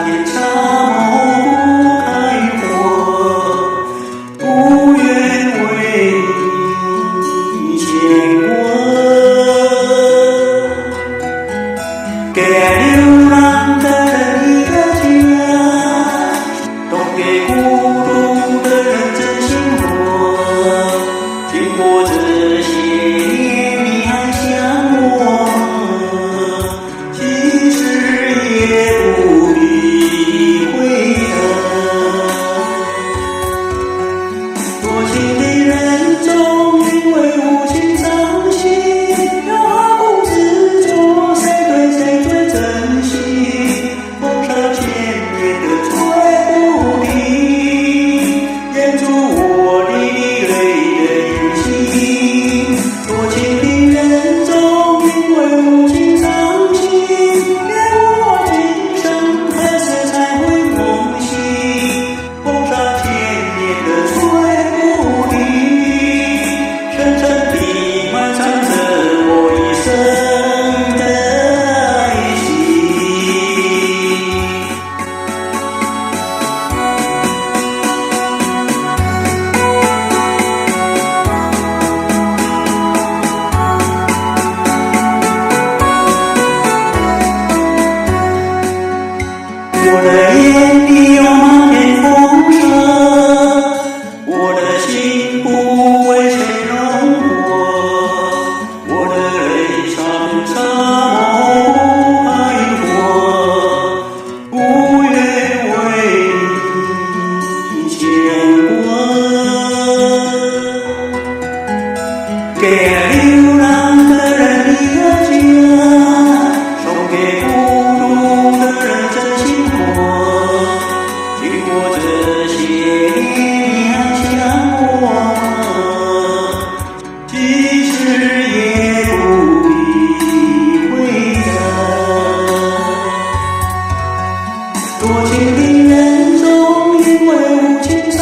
天沙漠不开火，不愿为你牵挂。给爱流浪的人一个家，都给孤独的人真心话。经过这些年，你还想我吗？其实也不必回答。多情的人总因为无情伤心，有好不自作，谁对谁最真心？风沙千年的吹不停，掩住我的泪的眼睛。多情的人总因为无情伤心，连我今生何时才会梦醒？风沙千年的吹不停，深深地埋藏着我一生的爱心。我的眼里有漫天风沙，我的心不为谁融化，我的泪像沙漠不开火，不愿为你牵挂。给爱流浪的人一个家，送给孤独的人真心话。经过这些年，你还想我吗？其实也不必回答。多情的人总因为无情伤